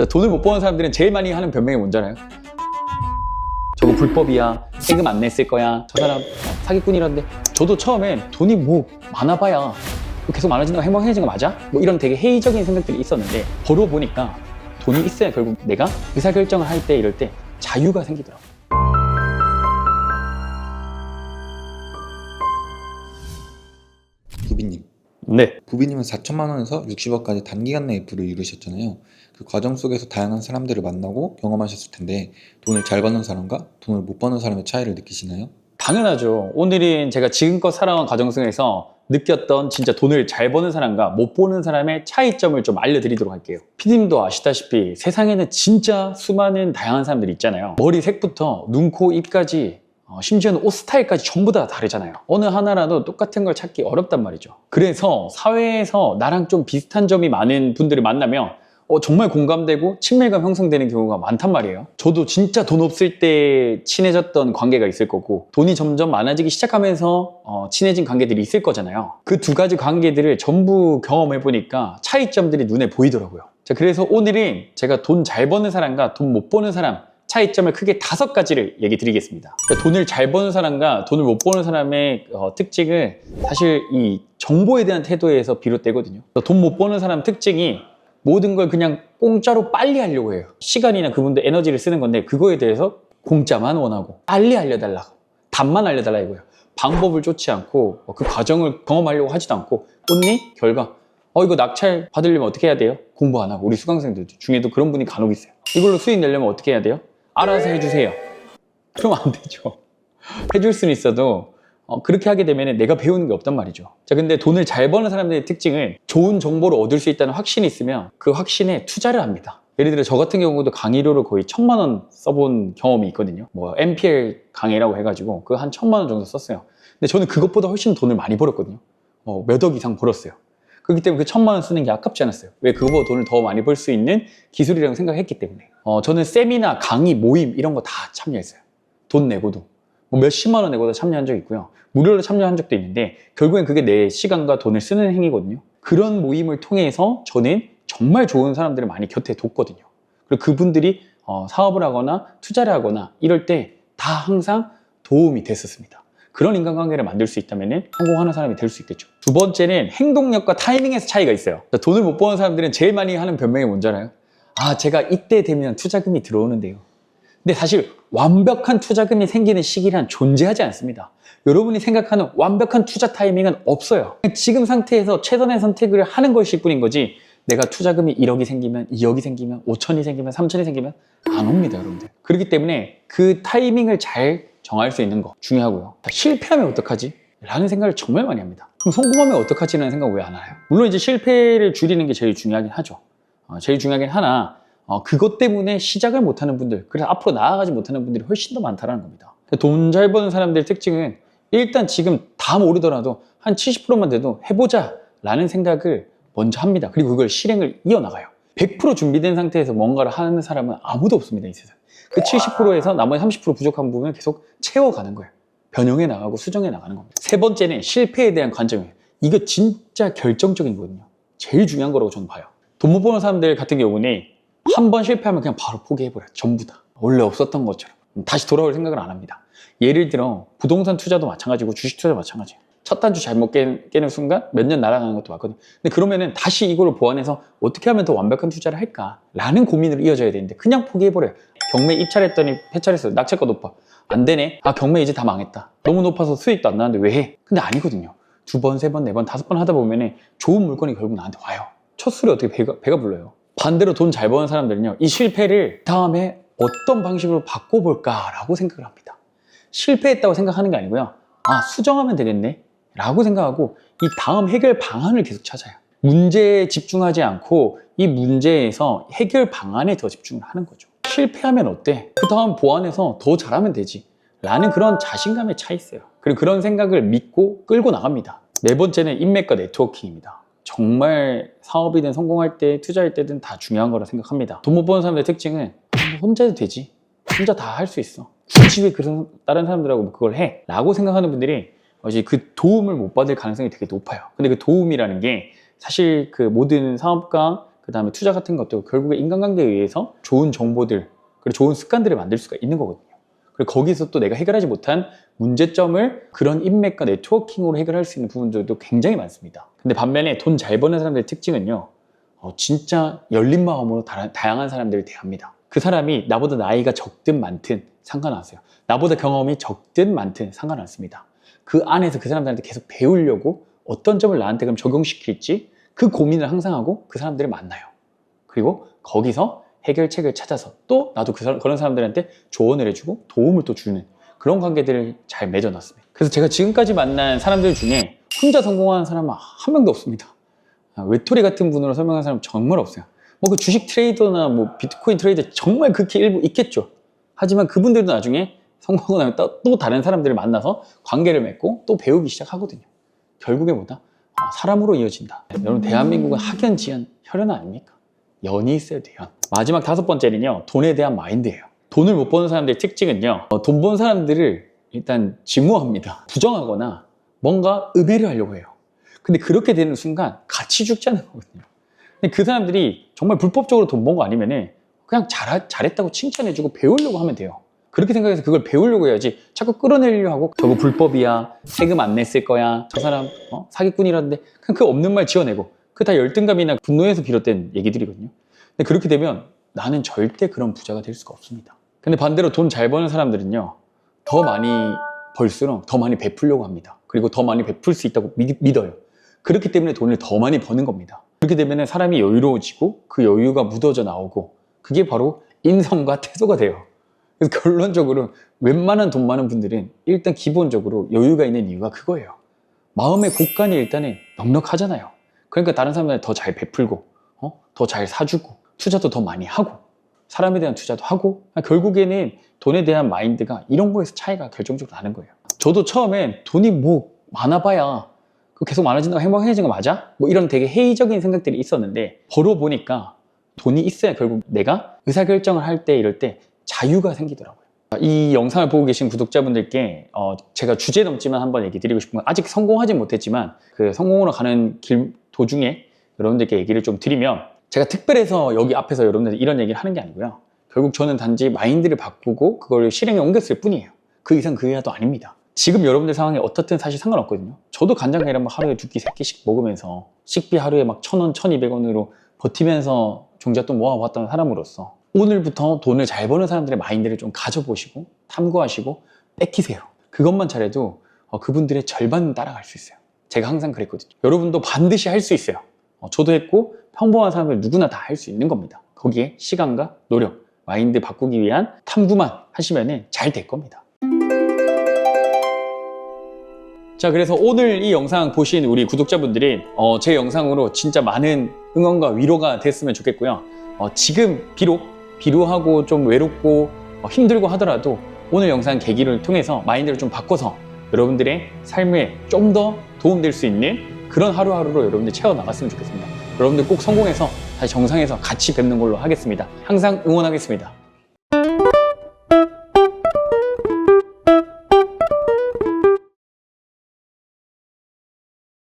돈을 못 버는 사람들은 제일 많이 하는 변명이 뭔지 알아요? 저거 불법이야, 세금 안 냈을 거야, 저 사람 사기꾼이란데. 저도 처음엔 돈이 뭐 많아봐야 계속 많아진다고 행복해지는 거 맞아? 뭐 이런 되게 회의적인 생각들이 있었는데 벌어보니까 돈이 있어야 결국 내가 의사결정을 할 때 이럴 때 자유가 생기더라고. 부비님. 네. 부비님은 4천만 원에서 60억까지 단기간 내에 부를 이루셨잖아요. 그 과정 속에서 다양한 사람들을 만나고 경험하셨을 텐데 돈을 잘 버는 사람과 돈을 못 버는 사람의 차이를 느끼시나요? 당연하죠. 오늘은 제가 지금껏 살아온 과정 속에서 느꼈던 진짜 돈을 잘 버는 사람과 못 버는 사람의 차이점을 좀 알려드리도록 할게요. 피디님도 아시다시피 세상에는 진짜 수많은 다양한 사람들이 있잖아요. 머리 색부터 눈, 코, 입까지 심지어는 옷 스타일까지 전부 다 다르잖아요. 어느 하나라도 똑같은 걸 찾기 어렵단 말이죠. 그래서 사회에서 나랑 좀 비슷한 점이 많은 분들을 만나면 정말 공감되고 친밀감 형성되는 경우가 많단 말이에요. 저도 진짜 돈 없을 때 친해졌던 관계가 있을 거고 돈이 점점 많아지기 시작하면서 친해진 관계들이 있을 거잖아요. 그 두 가지 관계들을 전부 경험해보니까 차이점들이 눈에 보이더라고요. 자, 그래서 오늘은 제가 돈 잘 버는 사람과 돈 못 버는 사람 차이점을 크게 5가지를 얘기 드리겠습니다. 돈을 잘 버는 사람과 돈을 못 버는 사람의 특징은 사실 이 정보에 대한 태도에서 비롯되거든요. 돈 못 버는 사람 특징이 모든 걸 그냥 공짜로 빨리 하려고 해요. 시간이나 그분들 에너지를 쓰는 건데 그거에 대해서 공짜만 원하고 빨리 알려달라고, 답만 알려달라 이거예요. 방법을 쫓지 않고 그 과정을 경험하려고 하지도 않고 언니 결과 이거 낙찰 받으려면 어떻게 해야 돼요? 공부 안 하고. 우리 수강생들 중에도 그런 분이 간혹 있어요. 이걸로 수익 내려면 어떻게 해야 돼요? 알아서 해주세요. 그러면 안 되죠. 해줄 수는 있어도 그렇게 하게 되면 내가 배우는 게 없단 말이죠. 자, 근데 돈을 잘 버는 사람들의 특징은 좋은 정보를 얻을 수 있다는 확신이 있으면 그 확신에 투자를 합니다. 예를 들어 저 같은 경우도 강의료를 거의 1,000만 원 써본 경험이 있거든요. 뭐 MPL 강의라고 해가지고 그 한 1,000만 원 정도 썼어요. 근데 저는 그것보다 훨씬 돈을 많이 벌었거든요. 몇 억 이상 벌었어요. 그렇기 때문에 그 1,000만 원 쓰는 게 아깝지 않았어요. 왜? 그거보다 돈을 더 많이 벌 수 있는 기술이라고 생각했기 때문에. 저는 세미나, 강의, 모임 이런 거 다 참여했어요. 돈 내고도. 뭐 몇십만 원 내고도 참여한 적이 있고요. 무료로 참여한 적도 있는데 결국엔 그게 내 시간과 돈을 쓰는 행위거든요. 그런 모임을 통해서 저는 정말 좋은 사람들을 많이 곁에 뒀거든요. 그리고 그분들이 사업을 하거나 투자를 하거나 이럴 때 다 항상 도움이 됐었습니다. 그런 인간관계를 만들 수 있다면 성공하는 사람이 될 수 있겠죠. 두 번째는 행동력과 타이밍에서 차이가 있어요. 돈을 못 버는 사람들은 제일 많이 하는 변명이 뭔지 알아요? 제가 이때 되면 투자금이 들어오는데요. 근데 사실 완벽한 투자금이 생기는 시기란 존재하지 않습니다. 여러분이 생각하는 완벽한 투자 타이밍은 없어요. 지금 상태에서 최선의 선택을 하는 것일 뿐인 거지 내가 투자금이 1억이 생기면 2억이 생기면 5천이 생기면 3천이 생기면 안 옵니다, 여러분들. 그렇기 때문에 그 타이밍을 잘 정할 수 있는 거 중요하고요. 실패하면 어떡하지? 라는 생각을 정말 많이 합니다. 그럼 성공하면 어떡하지? 라는 생각 왜 안 해요? 물론 이제 실패를 줄이는 게 제일 중요하긴 하죠. 제일 중요하긴 하나 그것 때문에 시작을 못하는 분들, 그래서 앞으로 나아가지 못하는 분들이 훨씬 더 많다는 겁니다. 돈 잘 버는 사람들의 특징은 일단 지금 다 모르더라도 한 70%만 돼도 해보자 라는 생각을 먼저 합니다. 그리고 그걸 실행을 이어나가요. 100% 준비된 상태에서 뭔가를 하는 사람은 아무도 없습니다, 이 세상. 그 70%에서 나머지 30% 부족한 부분을 계속 채워가는 거예요. 변형해 나가고 수정해 나가는 겁니다. 세 번째는 실패에 대한 관점이에요. 이거 진짜 결정적인 거거든요. 제일 중요한 거라고 저는 봐요. 돈 못 버는 사람들 같은 경우는 한 번 실패하면 그냥 바로 포기해버려요. 전부 다. 원래 없었던 것처럼. 다시 돌아올 생각을 안 합니다. 예를 들어 부동산 투자도 마찬가지고 주식 투자도 마찬가지예요. 첫 단추 잘못 깨는 순간 몇 년 날아가는 것도 맞거든요. 근데 그러면은 다시 이걸 보완해서 어떻게 하면 더 완벽한 투자를 할까? 라는 고민으로 이어져야 되는데 그냥 포기해버려요. 경매 입찰했더니 폐찰했어요. 낙찰가 높아. 안 되네. 경매 이제 다 망했다. 너무 높아서 수익도 안 나는데 왜 해? 근데 아니거든요. 2번, 3번, 4번, 5번 하다 보면은 좋은 물건이 결국 나한테 와요. 첫 술에 어떻게 배가 불러요. 반대로 돈 잘 버는 사람들은요. 이 실패를 다음에 어떤 방식으로 바꿔볼까라고 생각을 합니다. 실패했다고 생각하는 게 아니고요. 수정하면 되겠네. 라고 생각하고 이 다음 해결 방안을 계속 찾아요. 문제에 집중하지 않고 이 문제에서 해결 방안에 더 집중을 하는 거죠. 실패하면 어때? 그 다음 보완해서 더 잘하면 되지. 라는 그런 자신감에 차 있어요. 그리고 그런 생각을 믿고 끌고 나갑니다. 네 번째는 인맥과 네트워킹입니다. 정말 사업이든 성공할 때, 투자할 때든 다 중요한 거라 생각합니다. 돈 못 버는 사람들의 특징은 혼자 해도 되지. 혼자 다 할 수 있어. 굳이 왜 다른 사람들하고 그걸 해? 라고 생각하는 분들이 이제 그 도움을 못 받을 가능성이 되게 높아요. 근데 그 도움이라는 게 사실 그 모든 사업가, 그 다음에 투자 같은 것도 결국에 인간관계에 의해서 좋은 정보들, 그리고 좋은 습관들을 만들 수가 있는 거거든요. 그리고 거기서 또 내가 해결하지 못한 문제점을 그런 인맥과 네트워킹으로 해결할 수 있는 부분들도 굉장히 많습니다. 근데 반면에 돈 잘 버는 사람들의 특징은요, 진짜 열린 마음으로 다양한 사람들을 대합니다. 그 사람이 나보다 나이가 적든 많든 상관없어요. 나보다 경험이 적든 많든 상관없습니다. 그 안에서 그 사람들한테 계속 배우려고 어떤 점을 나한테 그럼 적용시킬지 그 고민을 항상 하고 그 사람들을 만나요. 그리고 거기서 해결책을 찾아서 또 나도 그런 사람들한테 조언을 해주고 도움을 또 주는 그런 관계들을 잘 맺어놨습니다. 그래서 제가 지금까지 만난 사람들 중에 혼자 성공하는 사람은 한 명도 없습니다. 외톨이 같은 분으로 설명하는 사람은 정말 없어요. 뭐 그 주식 트레이더나 뭐 비트코인 트레이더 정말 극히 일부 있겠죠. 하지만 그분들도 나중에 성공하고 나면 또 다른 사람들을 만나서 관계를 맺고 또 배우기 시작하거든요. 결국에 뭐다? 사람으로 이어진다. 여러분, 대한민국은 학연지연 혈연 아닙니까? 연이 있어야 돼요. 마지막 5번째는요, 돈에 대한 마인드예요. 돈을 못 버는 사람들의 특징은요, 돈 버는 사람들을 일단 증오합니다. 부정하거나 뭔가 음해를 하려고 해요. 근데 그렇게 되는 순간 같이 죽자는 거거든요. 근데 그 사람들이 정말 불법적으로 돈 번 거 아니면은 그냥 잘했다고 칭찬해주고 배우려고 하면 돼요. 그렇게 생각해서 그걸 배우려고 해야지 자꾸 끌어내려고 하고 저거 불법이야, 세금 안 냈을 거야, 저 사람 사기꾼이라는데 그냥 그 없는 말 지어내고 그 다 열등감이나 분노에서 비롯된 얘기들이거든요. 근데 그렇게 되면 나는 절대 그런 부자가 될 수가 없습니다. 근데 반대로 돈 잘 버는 사람들은요, 더 많이 벌수록 더 많이 베풀려고 합니다. 그리고 더 많이 베풀 수 있다고 믿어요. 그렇기 때문에 돈을 더 많이 버는 겁니다. 그렇게 되면 사람이 여유로워지고 그 여유가 묻어져 나오고 그게 바로 인성과 태도가 돼요. 그래서 결론적으로 웬만한 돈 많은 분들은 일단 기본적으로 여유가 있는 이유가 그거예요. 마음의 곳간이 일단은 넉넉하잖아요. 그러니까 다른 사람들한테 더 잘 베풀고 더 잘 사주고 투자도 더 많이 하고 사람에 대한 투자도 하고 결국에는 돈에 대한 마인드가 이런 거에서 차이가 결정적으로 나는 거예요. 저도 처음엔 돈이 뭐 많아봐야 계속 많아진다고 행복해지는 거 맞아? 뭐 이런 되게 회의적인 생각들이 있었는데 벌어보니까 돈이 있어야 결국 내가 의사결정을 할 때 이럴 때 자유가 생기더라고요. 이 영상을 보고 계신 구독자분들께 제가 주제 넘지만 한번 얘기 드리고 싶은 건 아직 성공하진 못했지만 그 성공으로 가는 길 도중에 여러분들께 얘기를 좀 드리면 제가 특별해서 여기 앞에서 여러분들 이런 얘기를 하는 게 아니고요. 결국 저는 단지 마인드를 바꾸고 그걸 실행에 옮겼을 뿐이에요. 그 이상 그 이하도 아닙니다. 지금 여러분들 상황이 어떻든 사실 상관없거든요. 저도 간장게랑 하루에 2끼, 3끼씩 먹으면서 식비 하루에 막 1,000원, 1,200원으로 버티면서 종잣돈 모아왔던 사람으로서 오늘부터 돈을 잘 버는 사람들의 마인드를 좀 가져보시고 탐구하시고 뺏기세요. 그것만 잘해도 그분들의 절반은 따라갈 수 있어요. 제가 항상 그랬거든요. 여러분도 반드시 할 수 있어요. 저도 했고 평범한 사람들 누구나 다 할 수 있는 겁니다. 거기에 시간과 노력, 마인드 바꾸기 위한 탐구만 하시면 잘 될 겁니다. 자, 그래서 오늘 이 영상 보신 우리 구독자분들이 제 영상으로 진짜 많은 응원과 위로가 됐으면 좋겠고요. 지금 비록 비루하고 좀 외롭고 힘들고 하더라도 오늘 영상 계기를 통해서 마인드를 좀 바꿔서 여러분들의 삶에 좀 더 도움될 수 있는 그런 하루하루로 여러분들 채워나갔으면 좋겠습니다. 여러분들 꼭 성공해서 다시 정상에서 같이 뵙는 걸로 하겠습니다. 항상 응원하겠습니다.